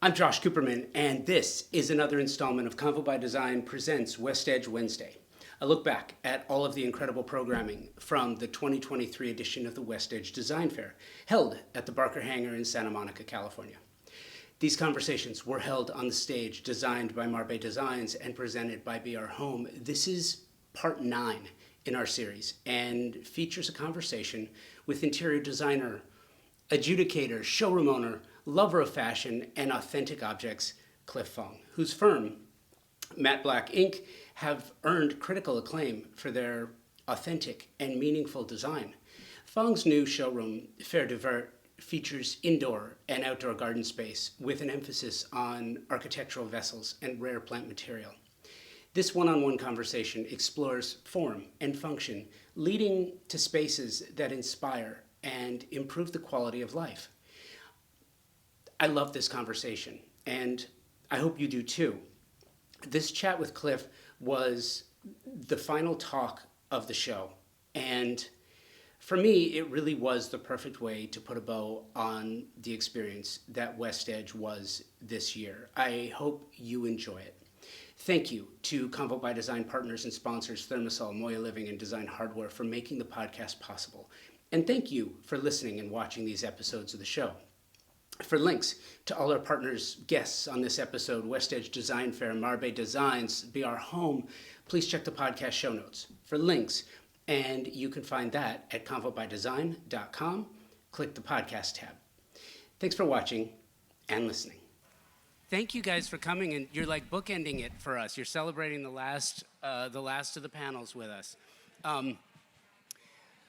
I'm Josh Cooperman, and this is another installment of Convo by Design presents WestEdge Wednesday. A look back at all of the incredible programming from the 2023 edition of the WestEdge Design Fair, held at the Barker Hangar in Santa Monica, California. These conversations were held on the stage designed by Marbe Designs and presented by BR Home. This is part 9 in our series and features a conversation with interior designer, adjudicator, showroom owner, lover of fashion and authentic objects, Cliff Fong, whose firm, Matte Black Inc., have earned critical acclaim for their authentic and meaningful design. Fong's new showroom, Faire du Vert, features indoor and outdoor garden space with an emphasis on architectural vessels and rare plant material. This one-on-one conversation explores form and function, leading to spaces that inspire and improve the quality of life. I love this conversation, and I hope you do too. This chat with Cliff was the final talk of the show, and for me, it really was the perfect way to put a bow on the experience that WestEdge was this year. I hope you enjoy it. Thank you to Convo by Design partners and sponsors Thermosol, Moya Living, and Design Hardware for making the podcast possible. And thank you for listening and watching these episodes of the show. For links to all our partners, guests on this episode, WestEdge Design Fair, Marbe Designs, BR Home, please check the podcast show notes for links. And you can find that at convobydesign.com. Click the podcast tab. Thanks for watching and listening. Thank you guys for coming, and you're like bookending it for us. You're celebrating the last of the panels with us.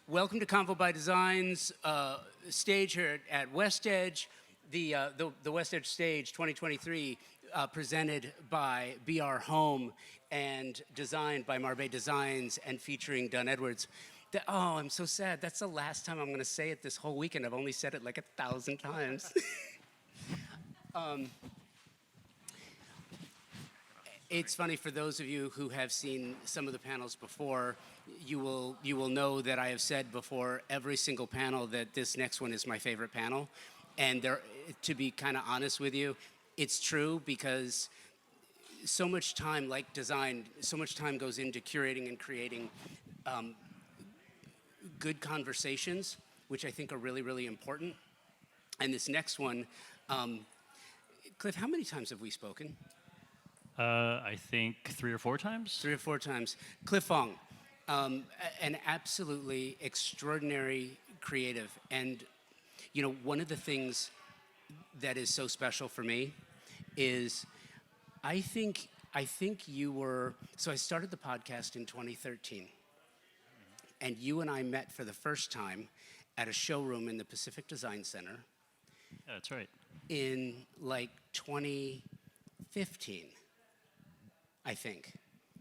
Welcome to Convo by Design's stage here at WestEdge. The WestEdge stage 2023 presented by BR Home and designed by Marbe Designs and featuring Dunn Edwards. Oh, I'm so sad. That's the last time I'm going to say it this whole weekend. I've only said it like 1,000 times. It's funny, for those of you who have seen some of the panels before, you will know that I have said before every single panel that this next one is my favorite panel. And to be kind of honest with you, it's true, because so much time, like design, so much time goes into curating and creating good conversations, which I think are really, really important. And this next one, Cliff, how many times have we spoken? I think 3 or 4 times. 3 or 4 times. Cliff Fong, an absolutely extraordinary creative. And, you know, one of the things that is so special for me is I think you were, so I started the podcast in 2013. And you and I met for the first time at a showroom in the Pacific Design Center. Yeah, that's right. In like 2015. I think.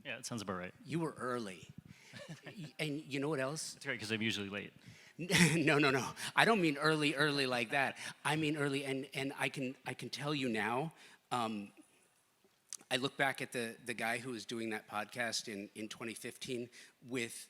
Yeah, that sounds about right. You were early. And you know what else? That's right, because I'm usually late. No. I don't mean early like that. I mean early, and I can tell you now, I look back at the guy who was doing that podcast in 2015 with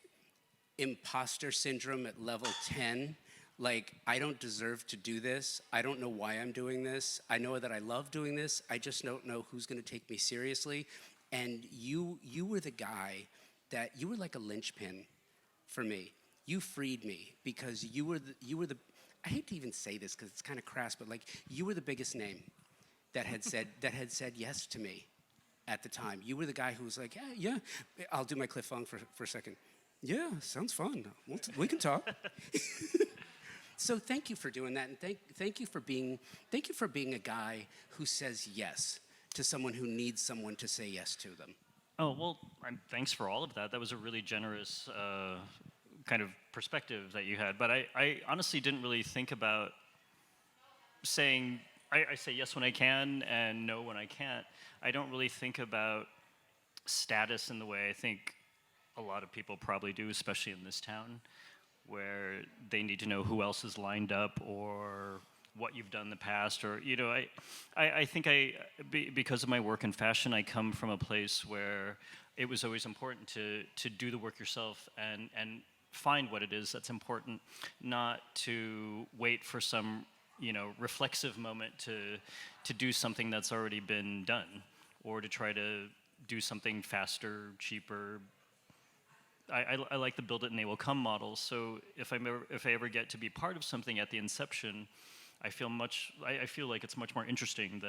imposter syndrome at level 10. Like, I don't deserve to do this. I don't know why I'm doing this. I know that I love doing this. I just don't know who's going to take me seriously. And you were the guy that, you were like a linchpin for me. You freed me because you were the I hate to even say this because it's kind of crass, but like, you were the biggest name that had said yes to me at the time. You were the guy who was like, yeah, I'll do my Cliff Fong for a second. Yeah, sounds fun. We can talk. So thank you for doing that, and thank you for being a guy who says yes to someone who needs someone to say yes to them. Oh, well, thanks for all of that. That was a really generous kind of perspective that you had. But I honestly didn't really think about saying, I say yes when I can and no when I can't. I don't really think about status in the way I think a lot of people probably do, especially in this town, where they need to know who else is lined up or what you've done in the past, or, you know, I think because of my work in fashion, I come from a place where it was always important to do the work yourself and find what it is that's important, not to wait for some reflexive moment to do something that's already been done, or to try to do something faster, cheaper. I like the build it and they will come model. So if I ever get to be part of something at the inception, I feel like it's much more interesting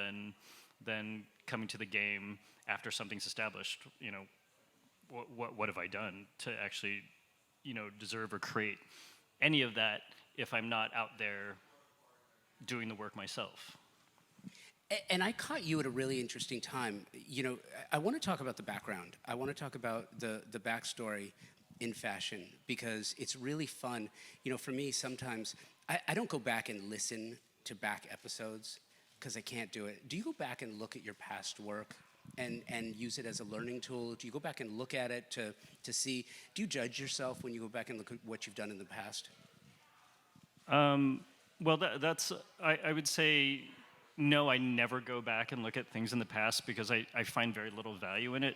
than coming to the game after something's established. What have I done to actually deserve or create any of that if I'm not out there doing the work myself? And I caught you at a really interesting time. I want to talk about the background. I want to talk about the backstory in fashion, because it's really fun. For me, sometimes I don't go back and listen to back episodes because I can't do it. Do you go back and look at your past work and use it as a learning tool? Do you go back and look at it to see? Do you judge yourself when you go back and look at what you've done in the past? Well, I would say no, I never go back and look at things in the past because I find very little value in it.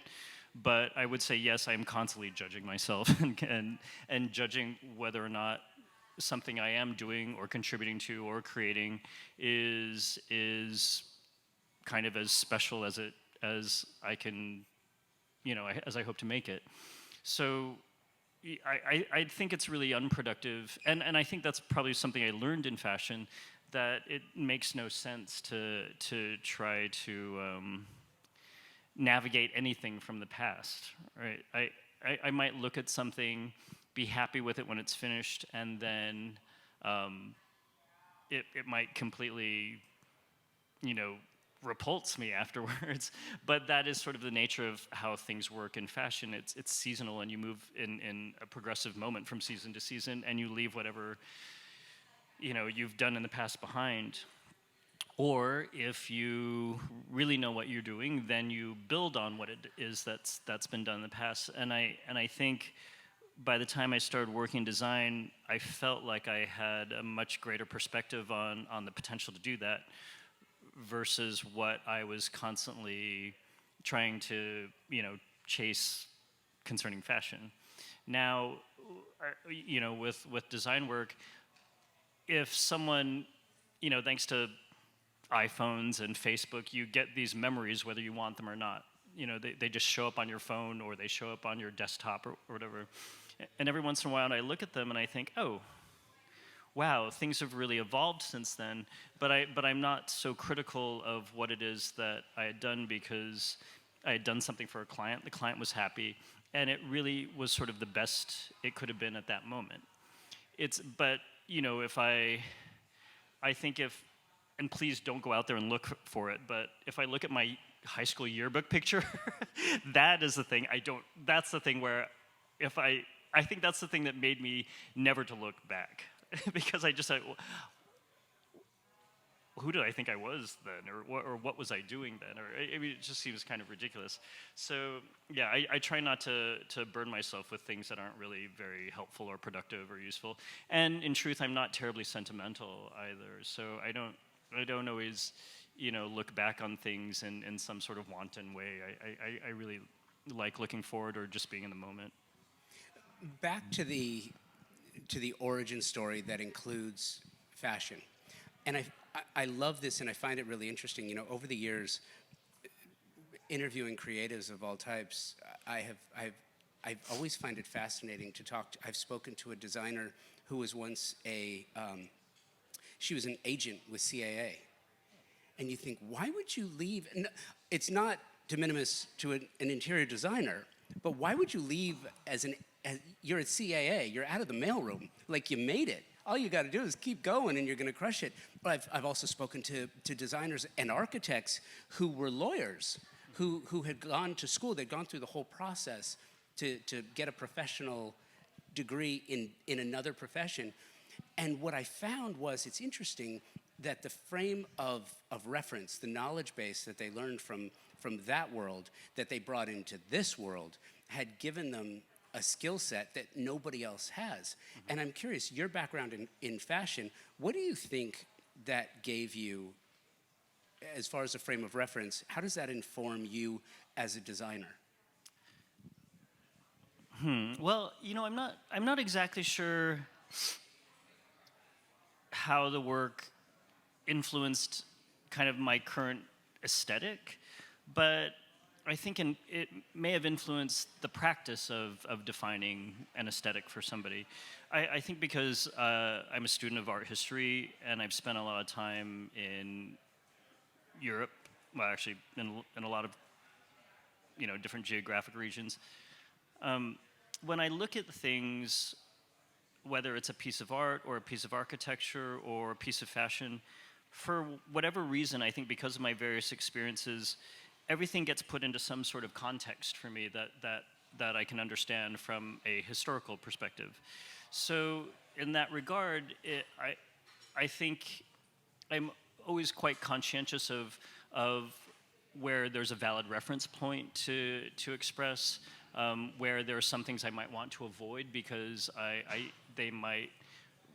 But I would say yes, I'm constantly judging myself and judging whether or not something I am doing or contributing to or creating is kind of as special as I can, as I hope to make it. So I think it's really unproductive, and I think that's probably something I learned in fashion, that it makes no sense to try to navigate anything from the past, right? I might look at something, be happy with it when it's finished, and then it might completely, repulse me afterwards. But that is sort of the nature of how things work in fashion. It's seasonal, and you move in a progressive moment from season to season, and you leave whatever you've done in the past behind. Or if you really know what you're doing, then you build on what it is that's been done in the past. And I think by the time I started working in design, I felt like I had a much greater perspective on the potential to do that versus what I was constantly trying to chase concerning fashion. Now, with design work, if someone, thanks to iPhones and Facebook, you get these memories whether you want them or not. They just show up on your phone, or they show up on your desktop or whatever. And every once in a while I look at them and I think, oh, wow, things have really evolved since then. But I'm not so critical of what it is that I had done, because I had done something for a client. The client was happy, and it really was sort of the best it could have been at that moment. But if I think and please don't go out there and look for it, but if I look at my high school yearbook picture, that is the thing that's the thing where I think that's the thing that made me never to look back. Because I just said, who did I think I was then, or what was I doing then? Or it just seems kind of ridiculous. So yeah, I try not to burn myself with things that aren't really very helpful or productive or useful. And in truth, I'm not terribly sentimental either. So I don't always look back on things in some sort of wanton way. I really like looking forward or just being in the moment. Back to the origin story that includes fashion. And I love this, and I find it really interesting. Over the years, interviewing creatives of all types, I've always find it fascinating to talk. I've spoken to a designer who was once she was an agent with CAA. And you think, why would you leave? It's not de minimis to an interior designer, but why would you leave as you're at CAA, you're out of the mailroom, like you made it. All you got to do is keep going and you're going to crush it. But I've also spoken to designers and architects who were lawyers, who had gone to school, they'd gone through the whole process to get a professional degree in another profession. And what I found was, it's interesting that the frame of reference, the knowledge base that they learned from that world, that they brought into this world, had given them a skill set that nobody else has. Mm-hmm. And I'm curious, your background in fashion, what do you think that gave you as far as a frame of reference? How does that inform you as a designer? Well, I'm not exactly sure how the work influenced kind of my current aesthetic, but I think it may have influenced the practice of defining an aesthetic for somebody. I think because I'm a student of art history and I've spent a lot of time in Europe, well, actually, in a lot of different geographic regions. When I look at things, whether it's a piece of art or a piece of architecture or a piece of fashion, for whatever reason, I think because of my various experiences, everything gets put into some sort of context for me that I can understand from a historical perspective. So in that regard, I think I'm always quite conscientious of where there's a valid reference point to express, where there are some things I might want to avoid because they might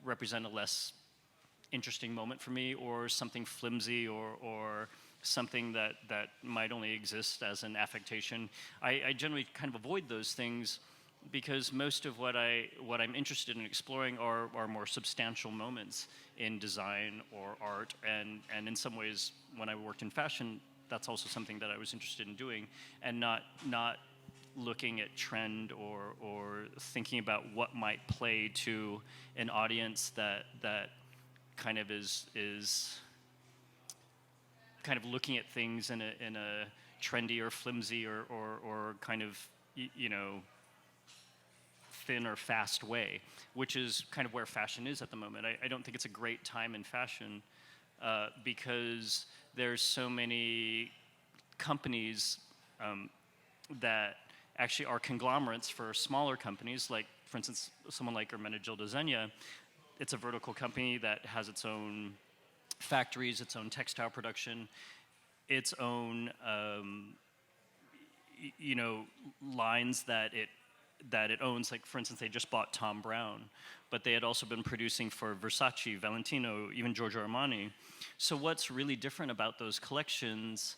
represent a less interesting moment for me, or something flimsy, or something that might only exist as an affectation. I generally kind of avoid those things because most of what I'm interested in exploring are more substantial moments in design or art, and in some ways, when I worked in fashion, that's also something that I was interested in doing, and not looking at trend or thinking about what might play to an audience that kind of is kind of looking at things in a trendy or flimsy or kind of thin or fast way, which is kind of where fashion is at the moment. I don't think it's a great time in fashion because there's so many companies that actually are conglomerates for smaller companies, like, for instance, someone like Ermenegildo Zegna. It's a vertical company that has its own factories, its own textile production, its own lines that it owns. Like, for instance, they just bought Tom Brown, but they had also been producing for Versace, Valentino, even Giorgio Armani. So what's really different about those collections,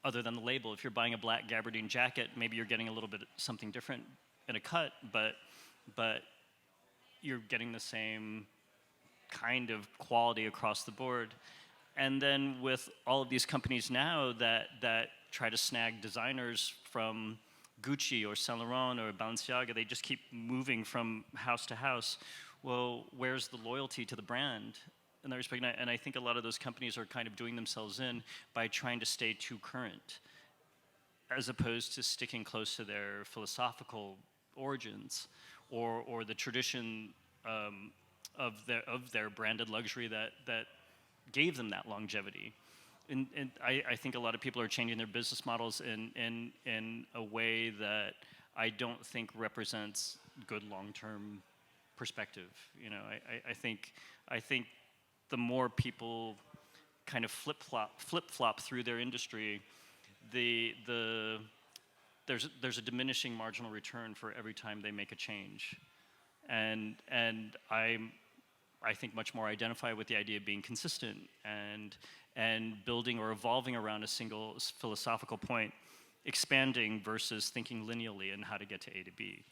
other than the label? If you're buying a black gabardine jacket, maybe you're getting a little bit something different in a cut, but you're getting the same kind of quality across the board. And then with all of these companies now that try to snag designers from Gucci or Saint Laurent or Balenciaga, they just keep moving from house to house. Well, where's the loyalty to the brand in that respect? And I think a lot of those companies are kind of doing themselves in by trying to stay too current, as opposed to sticking close to their philosophical origins or the tradition of their branded luxury that gave them that longevity. And I think a lot of people are changing their business models in a way that I don't think represents good long-term perspective. I think the more people kind of flip-flop through their industry, there's a diminishing marginal return for every time they make a change. And I think much more identify with the idea of being consistent and building or evolving around a single philosophical point, expanding versus thinking linearly in how to get to A to B.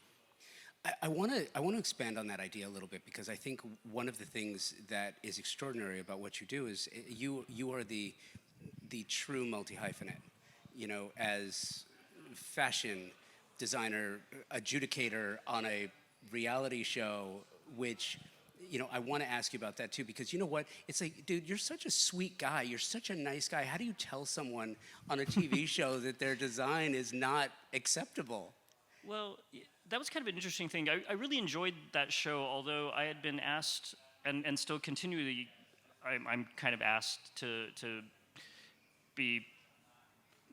I want to expand on that idea a little bit, because I think one of the things that is extraordinary about what you do is you are the true multi-hyphenate, as fashion designer, adjudicator on a reality show, which, I want to ask you about that too, because you know what? It's like, dude, you're such a sweet guy. You're such a nice guy. How do you tell someone on a TV show that their design is not acceptable? Well, that was kind of an interesting thing. I really enjoyed that show, although I had been asked, and still continually, I'm kind of asked to be,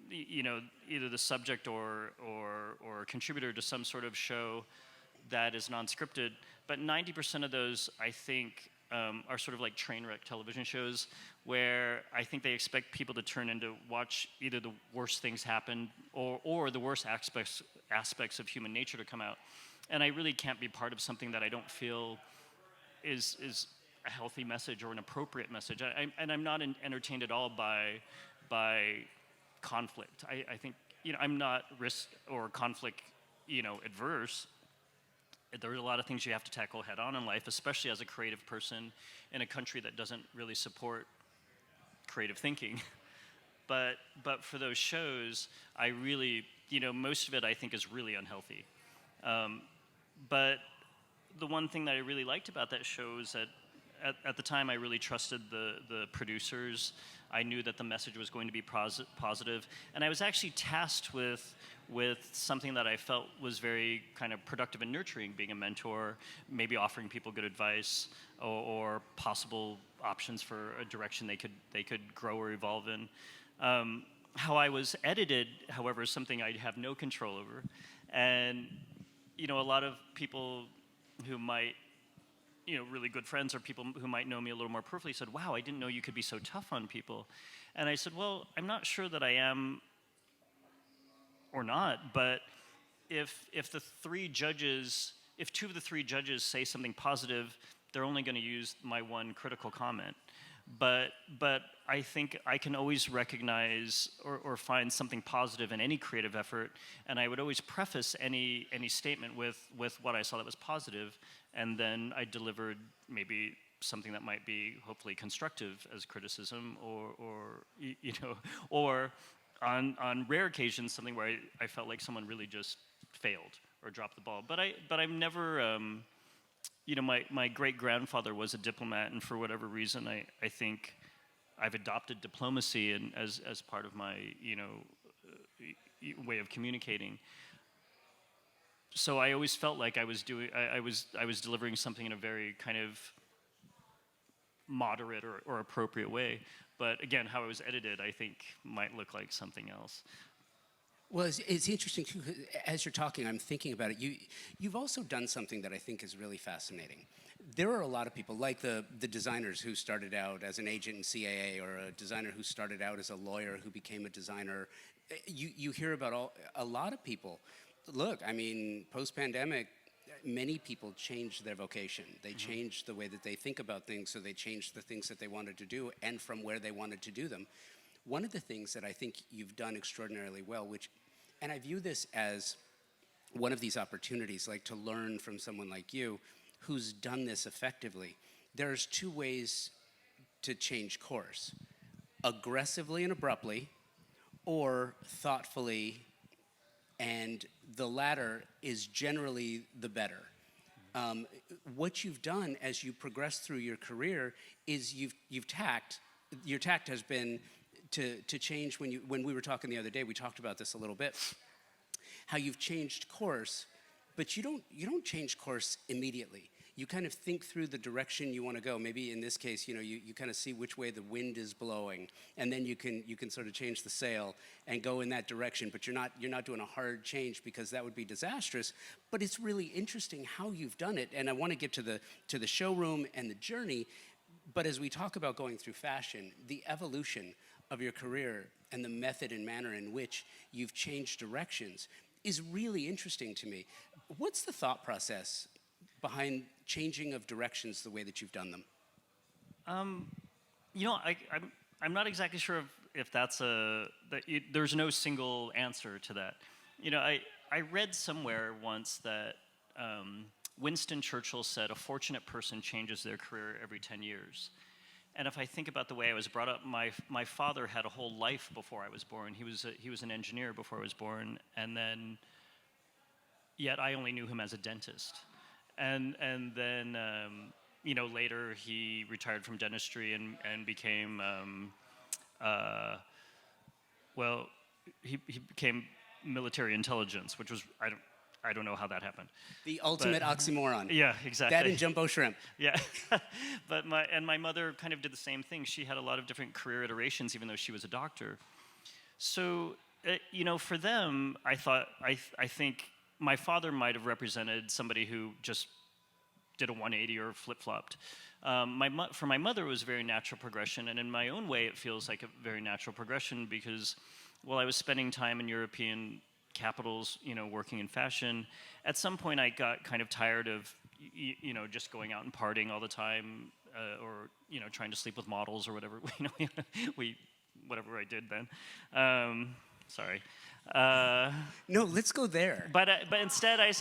either the subject or a contributor to some sort of show that is non-scripted. But 90% of those, I think, are sort of like train wreck television shows, where I think they expect people to turn in to watch either the worst things happen or the worst aspects of human nature to come out. And I really can't be part of something that I don't feel is a healthy message or an appropriate message. I'm not entertained at all by conflict. I think, I'm not risk or conflict, adverse. There are a lot of things you have to tackle head on in life, especially as a creative person in a country that doesn't really support creative thinking. But for those shows, I really, most of it I think is really unhealthy. But the one thing that I really liked about that show is that at the time I really trusted the producers. I knew that the message was going to be positive, and I was actually tasked with something that I felt was very kind of productive and nurturing, being a mentor, maybe offering people good advice or possible options for a direction they could grow or evolve in. How I was edited, however, is something I have no control over, and a lot of people who might, really good friends or people who might know me a little more peripherally said, "Wow, I didn't know you could be so tough on people." And I said, "Well, I'm not sure that I am or not, but if the three judges, if two of the three judges say something positive, they're only going to use my one critical comment. But I think I can always recognize or find something positive in any creative effort, and I would always preface any statement with what I saw that was positive, and then I delivered maybe something that might be hopefully constructive as criticism, or on rare occasions something where I felt like someone really just failed or dropped the ball. But I've never. My great-grandfather was a diplomat, and for whatever reason, I think I've adopted diplomacy and as part of my, way of communicating. So I always felt like I was delivering something in a very kind of moderate or appropriate way. But again, how it was edited, I think, might look like something else. Well, it's interesting too. As you're talking, I'm thinking about it. You've also done something that I think is really fascinating. There are a lot of people, like the designers who started out as an agent in CAA, or a designer who started out as a lawyer who became a designer. You hear about a lot of people. Look, I mean, post-pandemic, many people changed their vocation. They changed the way that they think about things, so they changed the things that they wanted to do and from where they wanted to do them. One of the things that I think you've done extraordinarily well, and I view this as one of these opportunities, like to learn from someone like you who's done this effectively. There's two ways to change course: aggressively and abruptly, or thoughtfully, and the latter is generally the better. What you've done as you progress through your career is your tact has been to change. When we were talking the other day, we talked about this a little bit, how you've changed course, but you don't change course immediately. You kind of think through the direction you want to go. Maybe in this case, you kind of see which way the wind is blowing, and then you can sort of change the sail and go in that direction. But you're not doing a hard change, because that would be disastrous. But it's really interesting how you've done it, and I want to get to the showroom and the journey. But as we talk about going through fashion, the evolution of your career and the method and manner in which you've changed directions is really interesting to me. What's the thought process behind changing of directions the way that you've done them? I'm not exactly sure if there's no single answer to that. I read somewhere once that Winston Churchill said a fortunate person changes their career every 10 years. And if I think about the way I was brought up, my father had a whole life before I was born. He was an engineer before I was born, and then yet I only knew him as a dentist. And then later he retired from dentistry and became he became military intelligence, which was I don't know how that happened. The ultimate oxymoron. Yeah, exactly. That and jumbo shrimp. Yeah, but my mother kind of did the same thing. She had a lot of different career iterations, even though she was a doctor. So, for them, I think my father might have represented somebody who just did a 180 or flip-flopped. For my mother, it was a very natural progression, and in my own way, it feels like a very natural progression, because while I was spending time in European capitals, working in fashion, at some point I got kind of tired of, just going out and partying all the time, or trying to sleep with models or whatever. Whatever I did then. Sorry. No, let's go there. But instead I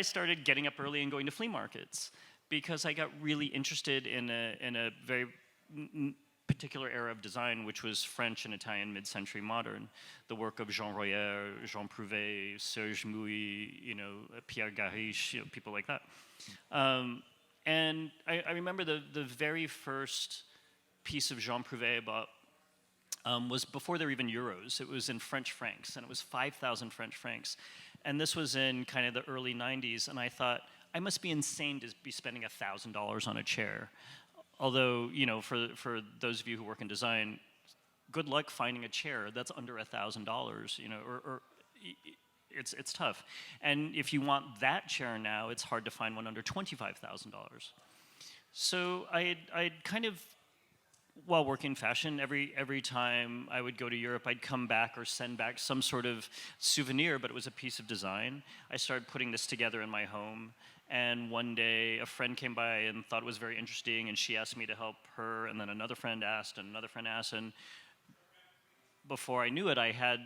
started getting up early and going to flea markets, because I got really interested in a very particular era of design, which was French and Italian mid-century modern, the work of Jean Royer, Jean Prouvé, Serge Mouy, Pierre Gariche, people like that. And I remember the very first piece of Jean Prouvé I bought was before there were even euros. It was in French francs, and it was 5,000 French francs. And this was in kind of the early 90s, and I thought, I must be insane to be spending $1,000 on a chair. Although, for those of you who work in design, good luck finding a chair that's under $1,000, or it's tough. And if you want that chair now, it's hard to find one under $25,000. So I'd kind of, while working fashion, every time I would go to Europe, I'd come back or send back some sort of souvenir, but it was a piece of design. I started putting this together in my home. And one day, a friend came by and thought it was very interesting, and she asked me to help her, and then another friend asked, and another friend asked, and before I knew it, I had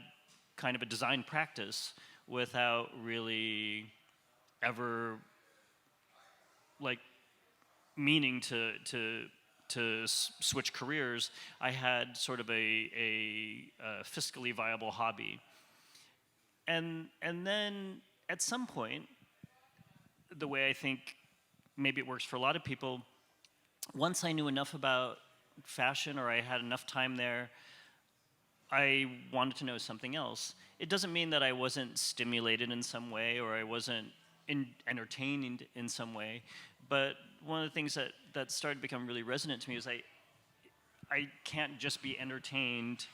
kind of a design practice without really ever, meaning to switch careers. I had sort of a fiscally viable hobby. And then, at some point, the way I think maybe it works for a lot of people, once I knew enough about fashion or I had enough time there, I wanted to know something else. It doesn't mean that I wasn't stimulated in some way or I wasn't entertained in some way, but one of the things that started to become really resonant to me is I can't just be entertained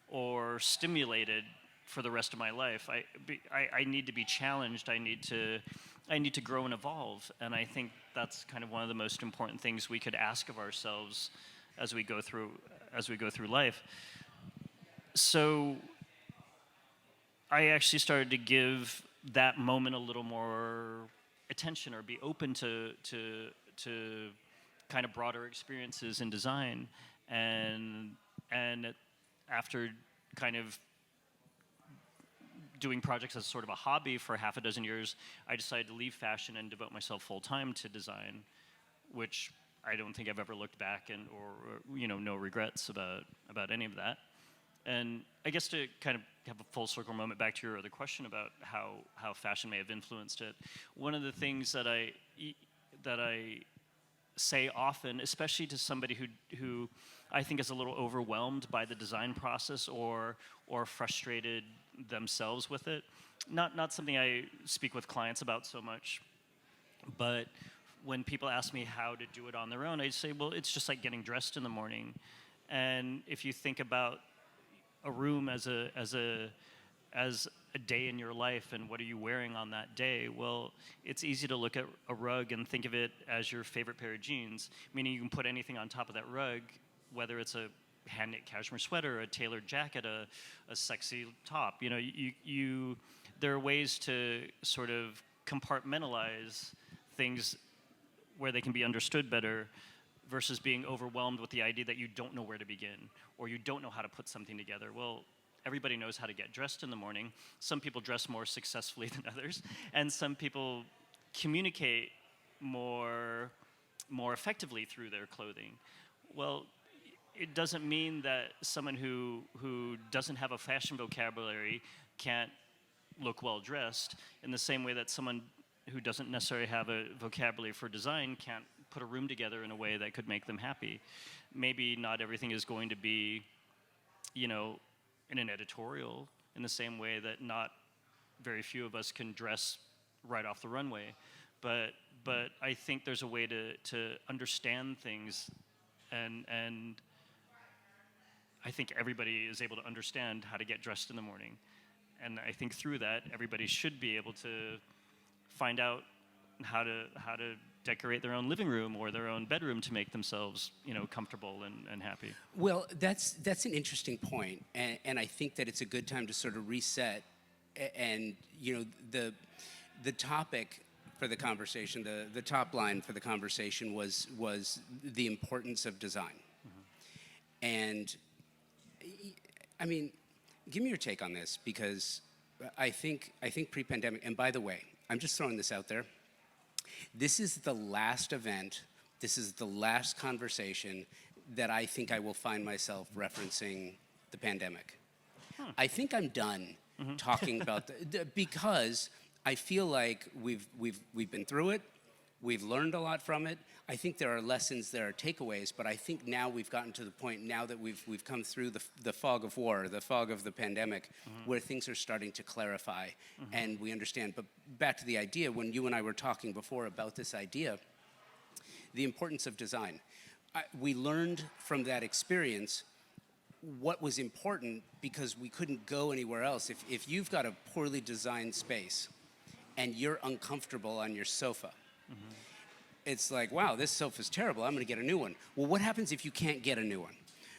or stimulated for the rest of my life. I need to be challenged. I need to grow and evolve, and I think that's kind of one of the most important things we could ask of ourselves as we go through life. So I actually started to give that moment a little more attention, or be open to kind of broader experiences in design, and after kind of doing projects as sort of a hobby for half a dozen years, I decided to leave fashion and devote myself full time to design, which I don't think I've ever looked back or no regrets about any of that. And I guess to kind of have a full circle moment back to your other question about how fashion may have influenced it, one of the things that I say often, especially to somebody who I think is a little overwhelmed by the design process or frustrated themselves with it. Not something I speak with clients about so much, but when people ask me how to do it on their own, I say, well, it's just like getting dressed in the morning. And if you think about a room as a day in your life and what are you wearing on that day, well, it's easy to look at a rug and think of it as your favorite pair of jeans, meaning you can put anything on top of that rug, whether it's a hand-knit cashmere sweater, a tailored jacket, a sexy top. There are ways to sort of compartmentalize things where they can be understood better versus being overwhelmed with the idea that you don't know where to begin or you don't know how to put something together. Well, everybody knows how to get dressed in the morning. Some people dress more successfully than others, and some people communicate more effectively through their clothing. Well, it doesn't mean that someone who doesn't have a fashion vocabulary can't look well dressed, in the same way that someone who doesn't necessarily have a vocabulary for design can't put a room together in a way that could make them happy. Maybe not everything is going to be, in an editorial, in the same way that not very few of us can dress right off the runway. But I think there's a way to understand things, and I think everybody is able to understand how to get dressed in the morning. And I think through that, everybody should be able to find out how to decorate their own living room or their own bedroom to make themselves, comfortable and happy. Well, that's an interesting point, and I think that it's a good time to sort of reset. And the topic for the conversation, the top line for the conversation was the importance of design. Mm-hmm. And I mean, give me your take on this, because I think pre-pandemic, and by the way, I'm just throwing this out there. This is the last event, this is the last conversation that I think I will find myself referencing the pandemic. I think I'm done talking about because I feel like we've been through it. We've learned a lot from it. I think there are lessons, there are takeaways, but I think now we've gotten to the point now that we've come through the fog of war, the fog of the pandemic, where things are starting to clarify and we understand. But back to the idea, when you and I were talking before about this idea, the importance of design. We learned from that experience what was important because we couldn't go anywhere else. If you've got a poorly designed space and you're uncomfortable on your sofa, it's like, wow, this sofa's terrible, I'm gonna get a new one. Well, what happens if you can't get a new one?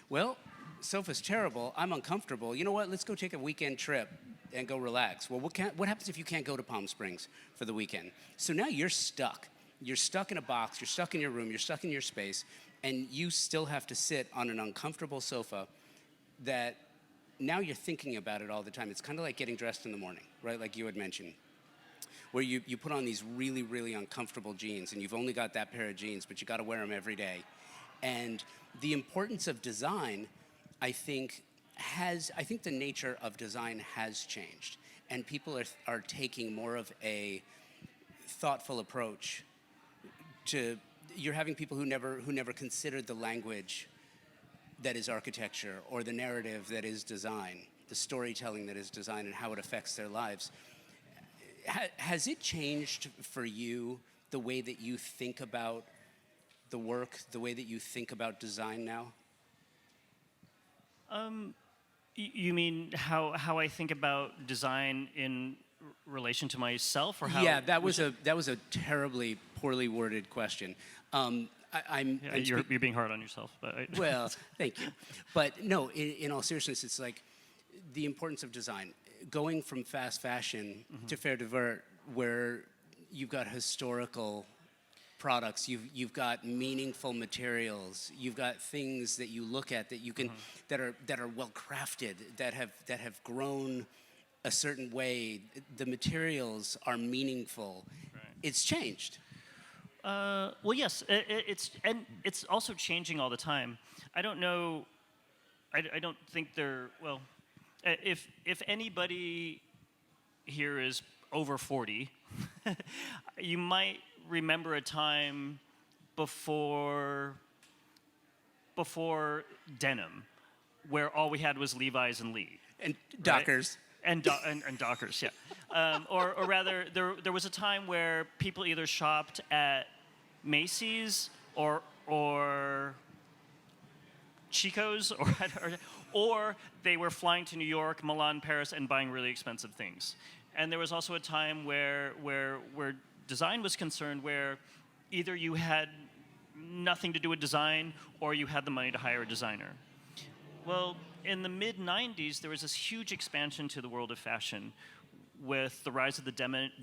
Well, sofa's terrible, I'm uncomfortable, you know what, let's go take a weekend trip and go relax. Well, what happens if you can't go to Palm Springs for the weekend? So now you're stuck. You're stuck in a box, you're stuck in your room, you're stuck in your space, and you still have to sit on an uncomfortable sofa that now you're thinking about it all the time. It's kind of like getting dressed in the morning, right, like you had mentioned, where you put on these really, really uncomfortable jeans, and you've only got that pair of jeans, but you got to wear them every day. And the importance of design, I think the nature of design has changed, and people are taking more of a thoughtful approach to. You're having people who never considered the language that is architecture, or the narrative that is design, the storytelling that is design, and how it affects their lives. Has it changed for you the way that you think about the work, the way that you think about design now? You mean how I think about design in relation to myself, or how? Yeah, that was a terribly poorly worded question. You're being hard on yourself. But well, thank you. But no, in all seriousness, it's like the importance of design. Going from fast fashion to faire de vert, where you've got historical products, you've got meaningful materials, you've got things that you look at that you can that are well crafted, that have grown a certain way. The materials are meaningful. Right. It's changed. Well, yes, it's also changing all the time. I don't know. I don't think they're well. If anybody here is over 40, you might remember a time before denim, where all we had was Levi's and Lee and Dockers. Right? And Dockers, yeah. Or rather, there was a time where people either shopped at Macy's or Chico's, or they were flying to New York, Milan, Paris, and buying really expensive things. And there was also a time where design was concerned, where either you had nothing to do with design or you had the money to hire a designer. Well, in the mid-90s, there was this huge expansion to the world of fashion with the rise of the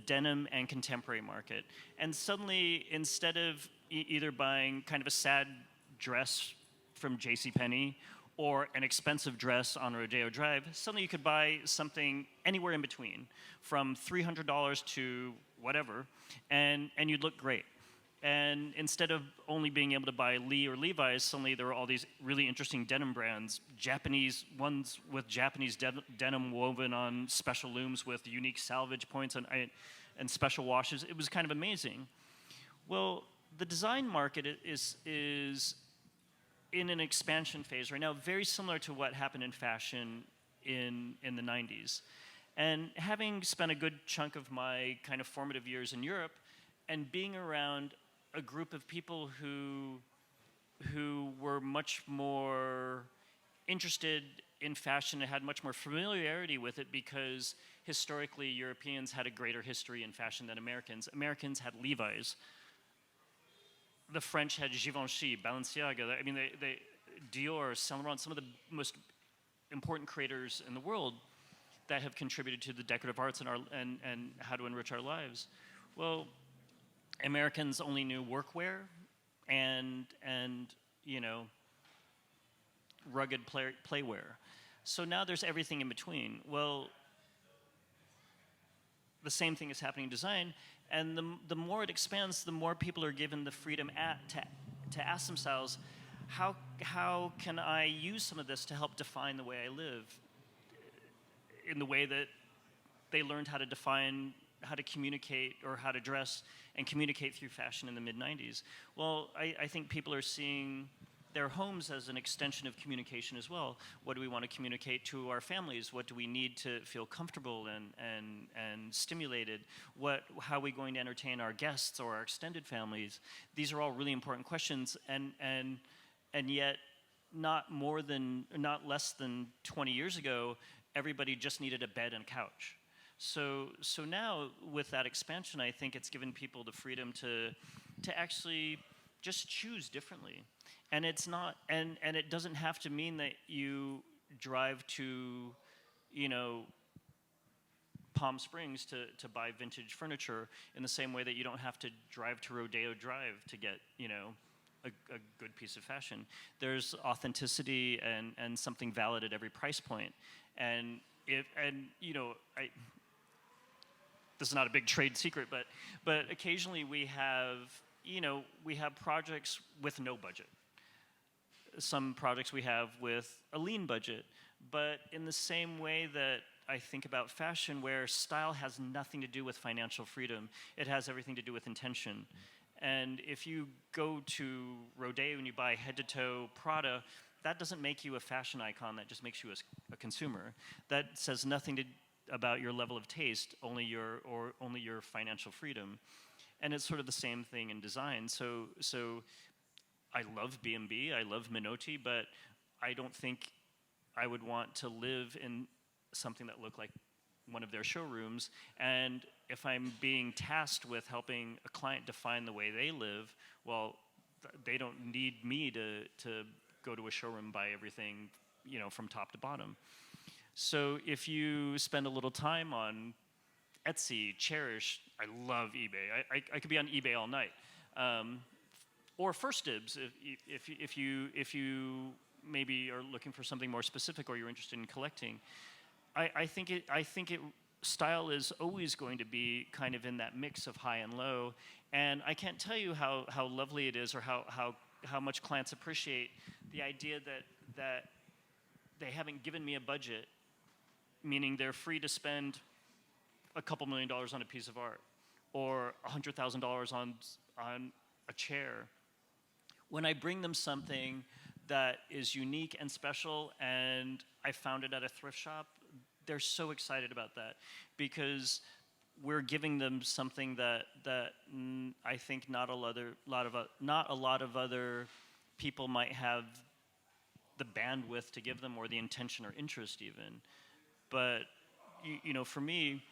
denim and contemporary market. And suddenly, instead of either buying kind of a sad dress from JCPenney or an expensive dress on Rodeo Drive, suddenly you could buy something anywhere in between, from $300 to whatever, and you'd look great. And instead of only being able to buy Lee or Levi's, suddenly there were all these really interesting denim brands, Japanese ones with Japanese denim woven on special looms with unique salvage points and special washes. It was kind of amazing. Well, the design market is in an expansion phase right now, very similar to what happened in fashion in the 90s. And having spent a good chunk of my kind of formative years in Europe and being around a group of people who were much more interested in fashion and had much more familiarity with it, because historically Europeans had a greater history in fashion than Americans. Americans had Levi's. The French had Givenchy, Balenciaga. I mean, they Dior, Saint Laurent, some of the most important creators in the world that have contributed to the decorative arts and how to enrich our lives. Well, Americans only knew workwear and rugged playwear. So now there's everything in between. Well, the same thing is happening in design, and the more it expands, the more people are given the freedom to ask themselves, how can I use some of this to help define the way I live in the way that they learned how to define, how to communicate, or how to dress and communicate through fashion in the mid-90s. Well, I think people are seeing their homes as an extension of communication as well. What do we want to communicate to our families? What do we need to feel comfortable and stimulated? How are we going to entertain our guests or our extended families? These are all really important questions, and yet not less than 20 years ago, everybody just needed a bed and couch. So now with that expansion, I think it's given people the freedom to actually just choose differently. And it's not, and it doesn't have to mean that you drive to, Palm Springs to buy vintage furniture in the same way that you don't have to drive to Rodeo Drive to get, a good piece of fashion. There's authenticity and something valid at every price point. And this is not a big trade secret, but occasionally we have projects with no budget. Some projects we have with a lean budget, but in the same way that I think about fashion, where style has nothing to do with financial freedom, it has everything to do with intention. And if you go to Rodeo and you buy head-to-toe Prada, that doesn't make you a fashion icon, that just makes you a consumer. That says nothing about your level of taste, only your financial freedom. And it's sort of the same thing in design. So I love B&B, I love Minotti, but I don't think I would want to live in something that looked like one of their showrooms. And if I'm being tasked with helping a client define the way they live, well, they don't need me to go to a showroom and buy everything, from top to bottom. So if you spend a little time on Etsy, Cherish, I love eBay. I could be on eBay all night. Or First Dibs, if you maybe are looking for something more specific or you're interested in collecting. I think style is always going to be kind of in that mix of high and low. And I can't tell you how lovely it is, or how much clients appreciate the idea that they haven't given me a budget, meaning they're free to spend a couple $1 million on a piece of art, or $100,000 on a chair. When I bring them something that is unique and special, and I found it at a thrift shop, they're so excited about that, because we're giving them something that I think not a lot of other people might have the bandwidth to give them, or the intention or interest even. But for me,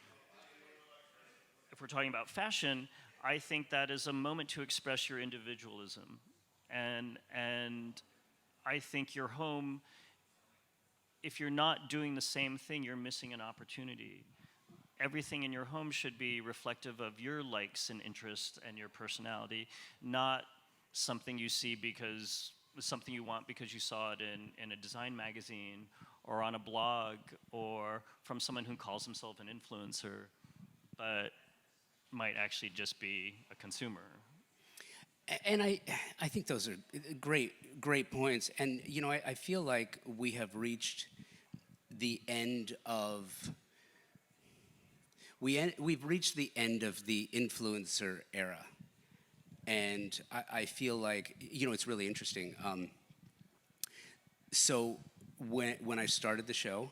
if we're talking about fashion, I think that is a moment to express your individualism. And I think your home, if you're not doing the same thing, you're missing an opportunity. Everything in your home should be reflective of your likes and interests and your personality, not something you see because something you want because you saw it in a design magazine or on a blog or from someone who calls himself an influencer, but might actually just be a consumer. And I think those are great points. And I feel like we have reached the end of we've reached the end of the influencer era. And I feel like it's really interesting. So when I started the show,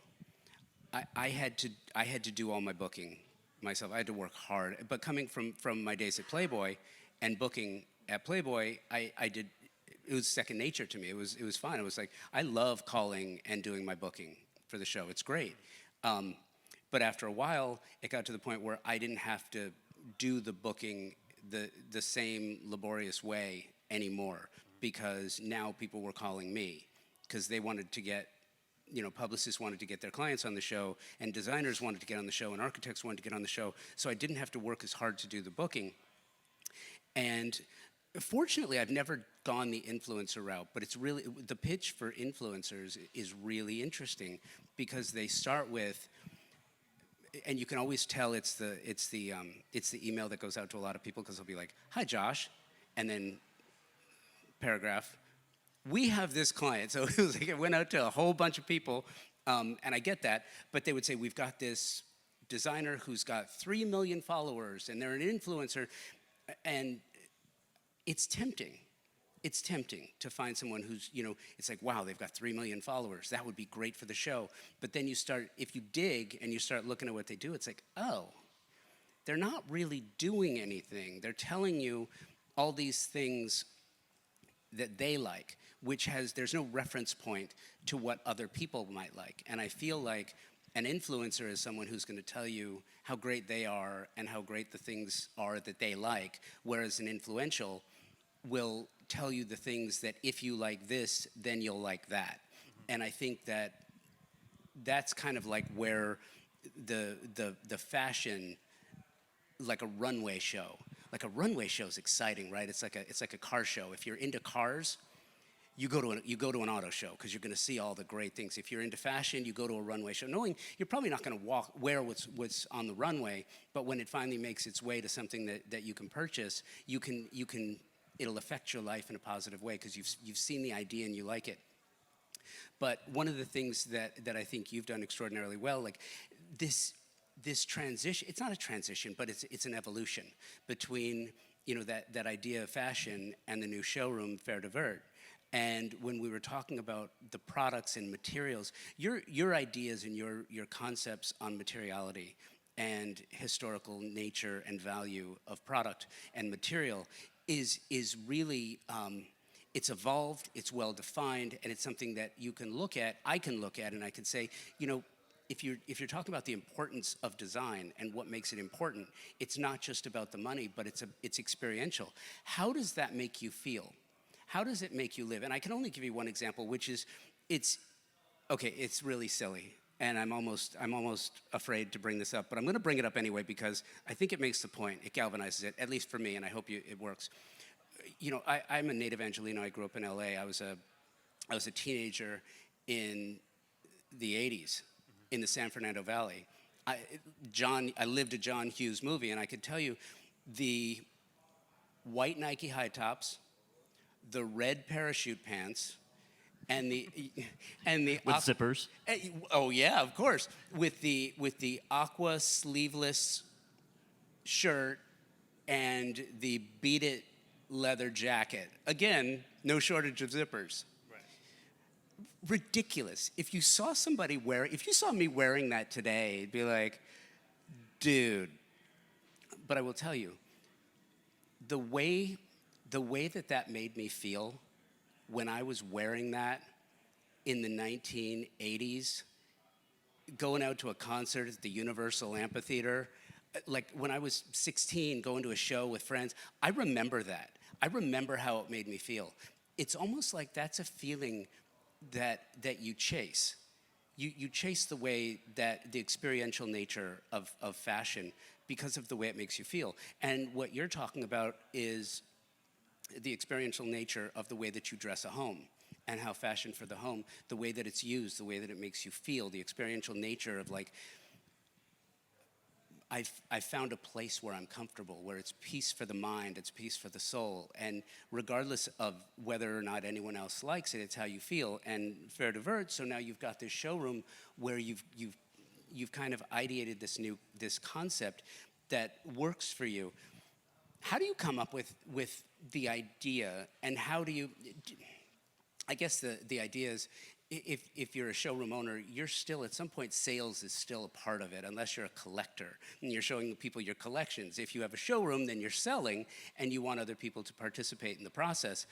I had to do all my booking myself. I had to work hard. But coming from my days at Playboy and booking at Playboy, I did. It was second nature to me. It was fun. It was like, I love calling and doing my booking for the show. It's great. But after a while, it got to the point where I didn't have to do the booking the same laborious way anymore, because now people were calling me because they wanted to get, publicists wanted to get their clients on the show, and designers wanted to get on the show, and architects wanted to get on the show. So I didn't have to work as hard to do the booking. And fortunately, I've never gone the influencer route, but it's really, the pitch for influencers is really interesting, because they start with, and you can always tell it's the email that goes out to a lot of people, because they'll be like, "Hi, Josh," and then paragraph, we have this client. So it was like it went out to a whole bunch of people, and I get that, but they would say, we've got this designer who's got 3 million followers, and they're an influencer, and it's tempting. It's tempting to find someone who's, it's like, wow, they've got 3 million followers. That would be great for the show. But then you start, if you dig and you start looking at what they do, it's like, oh, they're not really doing anything. They're telling you all these things that they like, there's no reference point to what other people might like. And I feel like an influencer is someone who's going to tell you how great they are and how great the things are that they like, whereas an influential will tell you the things that if you like this, then you'll like that. And I think that that's kind of like where the fashion, like a runway show. Like a runway show is exciting, right? It's like a car show. If you're into cars, you go to an auto show because you're going to see all the great things. If you're into fashion, you go to a runway show, knowing you're probably not going to wear what's on the runway, but when it finally makes its way to something that you can purchase, it'll affect your life in a positive way because you've seen the idea and you like it. But one of the things that I think you've done extraordinarily well, like this transition, it's not a transition, but it's an evolution between that idea of fashion and the new showroom, Faire de Vert. And when we were talking about the products and materials, your ideas and your concepts on materiality and historical nature and value of product and material is really it's evolved, it's well defined, and it's something that you can look at. I can look at, and I can say, if you're talking about the importance of design and what makes it important, it's not just about the money, but it's experiential. How does that make you feel? How does it make you live? And I can only give you one example, which is, it's really silly, and I'm almost afraid to bring this up, but I'm going to bring it up anyway because I think it makes the point. It galvanizes it, at least for me, and I hope it works. I'm a native Angelino. I grew up in LA. I was a teenager in the 80s in the San Fernando Valley. I lived a John Hughes movie, and I could tell you the white Nike high tops, the red parachute pants, and the with zippers. Oh yeah, of course. With the aqua sleeveless shirt and the Beat It leather jacket. Again, no shortage of zippers. Right. Ridiculous. If you saw me wearing that today, it'd be like, dude. But I will tell you, the way that made me feel when I was wearing that in the 1980s, going out to a concert at the Universal Amphitheater, like when I was 16, going to a show with friends, I remember that. I remember how it made me feel. It's almost like that's a feeling that you chase. You chase the way that the experiential nature of fashion because of the way it makes you feel. And what you're talking about is the experiential nature of the way that you dress a home and how fashion for the home, the way that it's used, the way that it makes you feel, the experiential nature of like, I've found a place where I'm comfortable, where it's peace for the mind, it's peace for the soul, and regardless of whether or not anyone else likes it, it's how you feel. And Faire de Vert, so now you've got this showroom where you've kind of ideated this concept that works for you. How do you come up with the idea, and how do you? I guess the idea is, if you're a showroom owner, you're still, at some point, sales is still a part of it, unless you're a collector and you're showing people your collections. If you have a showroom, then you're selling and you want other people to participate in the process.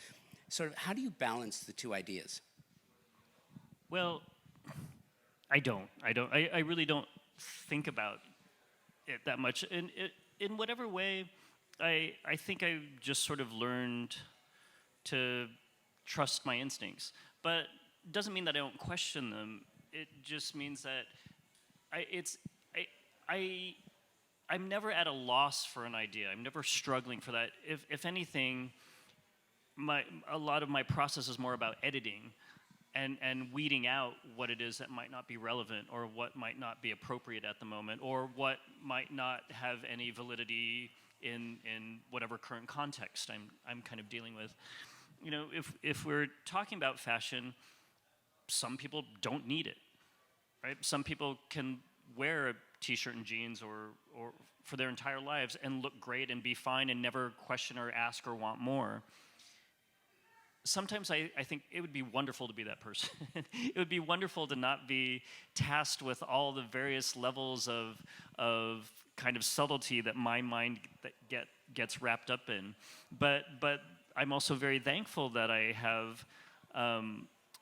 Sort of, how do you balance the two ideas? Well, I really don't think about it that much. In whatever way, I think I just sort of learned to trust my instincts. But doesn't mean that I don't question them. It just means that I'm never at a loss for an idea. I'm never struggling for that. If anything, a lot of my process is more about editing and weeding out what it is that might not be relevant or what might not be appropriate at the moment or what might not have any validity in whatever current context I'm kind of dealing with. if we're talking about fashion, some people don't need it, right? Some people can wear a t-shirt and jeans or for their entire lives and look great and be fine and never question or ask or want more. Sometimes I think it would be wonderful to be that person. It would be wonderful to not be tasked with all the various levels of kind of subtlety that my mind gets wrapped up in. But I'm also very thankful that I have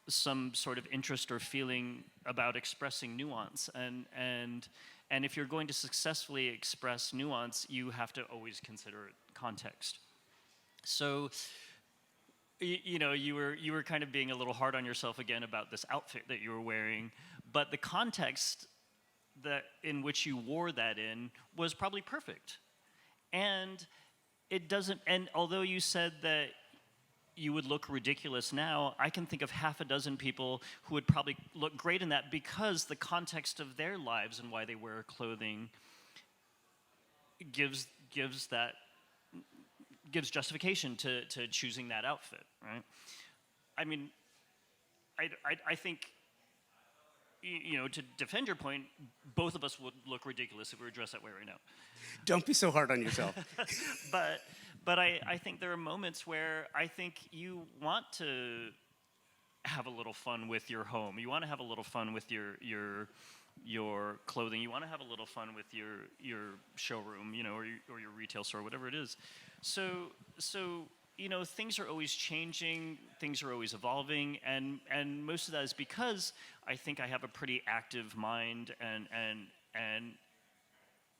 some sort of interest or feeling about expressing nuance. And if you're going to successfully express nuance, you have to always consider context. So, you were kind of being a little hard on yourself again about this outfit that you were wearing, but the context that in which you wore that in was probably perfect. And it doesn't, and although you said that you would look ridiculous now, I can think of half a dozen people who would probably look great in that because the context of their lives and why they wear clothing gives justification to choosing that outfit, right? I mean, I think, to defend your point, both of us would look ridiculous if we were dressed that way right now. Don't be so hard on yourself. But I think there are moments where I think you want to have a little fun with your home. You want to have a little fun with your clothing. You want to have a little fun with your showroom, or your retail store, whatever it is. So things are always changing, things are always evolving, and most of that is because I think I have a pretty active mind and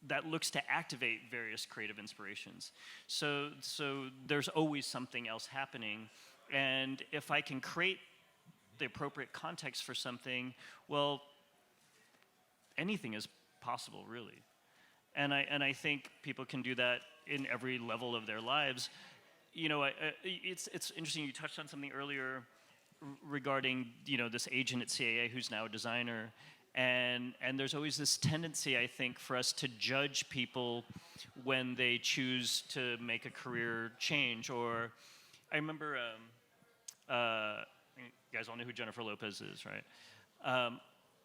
that looks to activate various creative inspirations. So there's always something else happening, and if I can create the appropriate context for something, well, anything is possible, really. And I think people can do that in every level of their lives. It's interesting. You touched on something earlier regarding this agent at CAA who's now a designer, and there's always this tendency, I think, for us to judge people when they choose to make a career change. Or I remember, you guys all know who Jennifer Lopez is, right?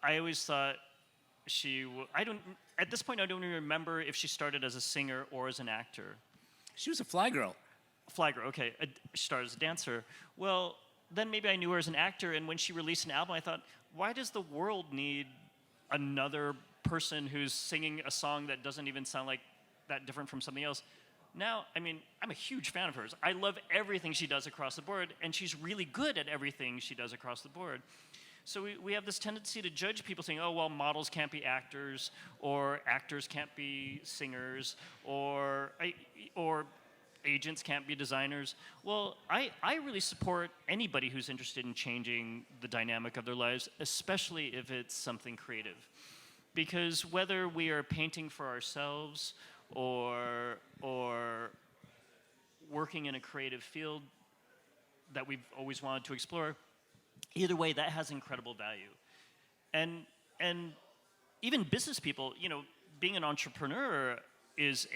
I always thought at this point, I don't even remember if she started as a singer or as an actor. She was a fly girl. Fly girl, okay. She started as a dancer. Well, then maybe I knew her as an actor, and when she released an album, I thought, why does the world need another person who's singing a song that doesn't even sound like that different from something else? Now, I'm a huge fan of hers. I love everything she does across the board, and she's really good at everything she does across the board. So we have this tendency to judge people saying, oh, well, models can't be actors, or actors can't be singers, or agents can't be designers. Well, I really support anybody who's interested in changing the dynamic of their lives, especially if it's something creative. Because whether we are painting for ourselves or working in a creative field that we've always wanted to explore, either way, that has incredible value. And even business people, being an entrepreneur is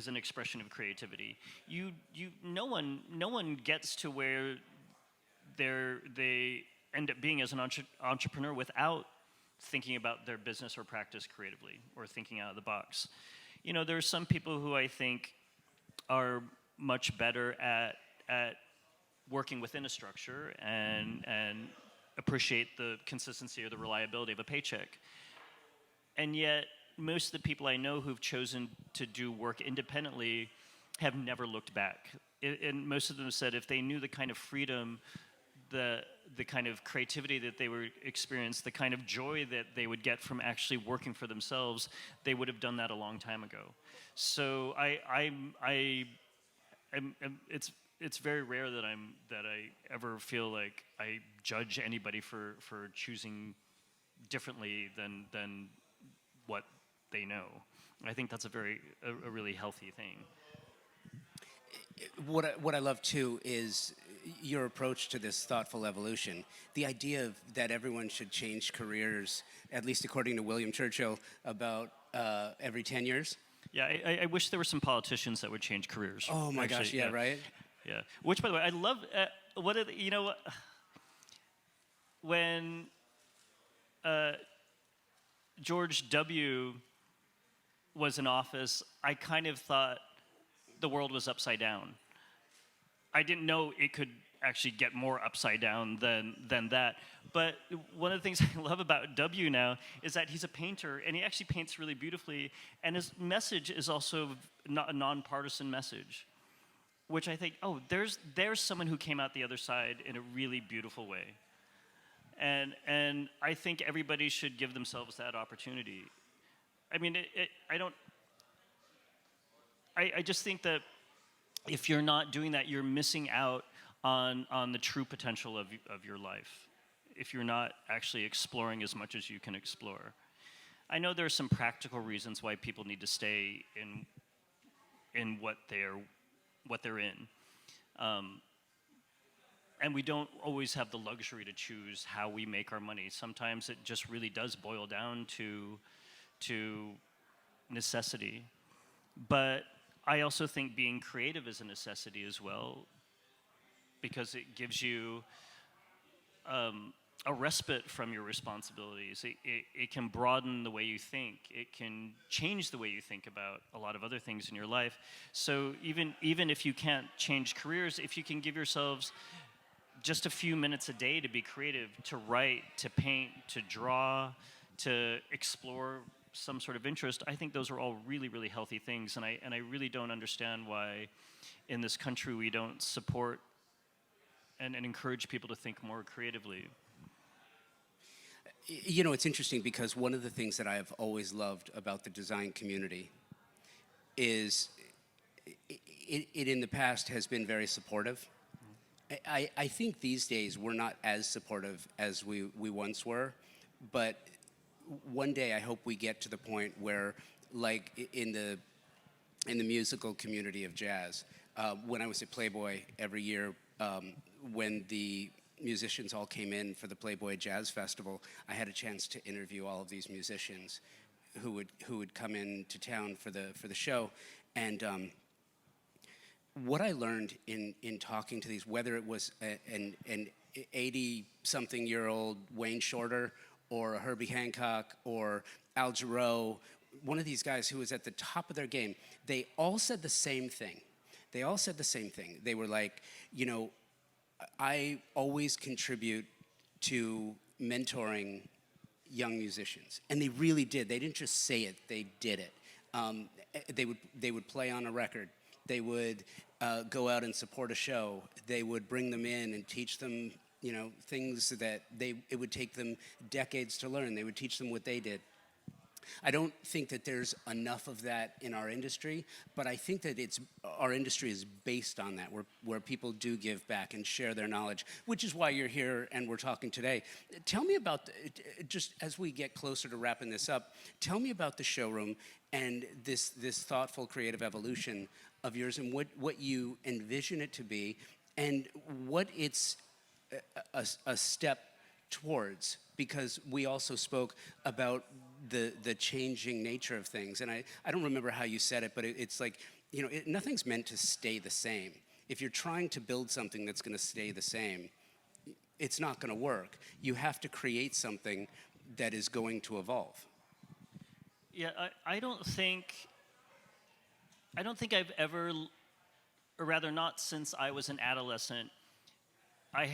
an expression of creativity. No one gets to where they end up being as an entrepreneur without thinking about their business or practice creatively or thinking out of the box. There are some people who I think are much better at working within a structure and appreciate the consistency or the reliability of a paycheck. And yet, most of the people I know who've chosen to do work independently have never looked back. And most of them said if they knew the kind of freedom, the kind of creativity that they would experience, the kind of joy that they would get from actually working for themselves, they would have done that a long time ago. So it's very rare that I ever feel like I judge anybody for choosing differently than what they know. I think that's a really healthy thing. What I love too is your approach to this thoughtful evolution. The idea that everyone should change careers, at least according to William Churchill, about every 10 years. Yeah, I wish there were some politicians that would change careers. Oh my gosh, yeah, right? Yeah. Which, by the way, I love. what are the, you know what? When George W. was in office, I kind of thought the world was upside down. I didn't know it could actually get more upside down than that. But one of the things I love about W now is that he's a painter, and he actually paints really beautifully, and his message is also not a nonpartisan message, which I think, oh, there's someone who came out the other side in a really beautiful way. And I think everybody should give themselves that opportunity. I mean, I just think that if you're not doing that, you're missing out on the true potential of your life. If you're not actually exploring as much as you can explore. I know there are some practical reasons why people need to stay in what they're in. And we don't always have the luxury to choose how we make our money. Sometimes it just really does boil down to necessity. But I also think being creative is a necessity as well, because it gives you a respite from your responsibilities. It can broaden the way you think. It can change the way you think about a lot of other things in your life. So even if you can't change careers, if you can give yourselves just a few minutes a day to be creative, to write, to paint, to draw, to explore some sort of interest, I think those are all really, really healthy things. And I really don't understand why in this country we don't support and encourage people to think more creatively. You know, it's interesting because one of the things that I've always loved about the design community is it in the past has been very supportive. I think these days we're not as supportive as we once were, but one day I hope we get to the point where, like in the musical community of jazz, when I was at Playboy every year, when the musicians all came in for the Playboy Jazz Festival, I had a chance to interview all of these musicians who would come into town for the show, and what I learned in talking to these, whether it was an 80-something-year-old Wayne Shorter or a Herbie Hancock or Al Jarreau, one of these guys who was at the top of their game, they all said the same thing. They all said the same thing. They were like, you know, I always contribute to mentoring young musicians. And they really did. They didn't just say it, they did it. They would play on a record. They would go out and support a show. They would bring them in and teach them, you know, things that it would take them decades to learn. They would teach them what they did. I don't think that there's enough of that in our industry, but I think that our industry is based on that, where people do give back and share their knowledge, which is why you're here and we're talking today. Tell me about, just as we get closer to wrapping this up, tell me about the showroom and this thoughtful creative evolution of yours and what you envision it to be and what it's a step towards, because we also spoke about the changing nature of things. And I don't remember how you said it, but it's like, you know, nothing's meant to stay the same. If you're trying to build something that's going to stay the same, it's not going to work. You have to create something that is going to evolve. Yeah, I don't think I've ever, or rather not since I was an adolescent, I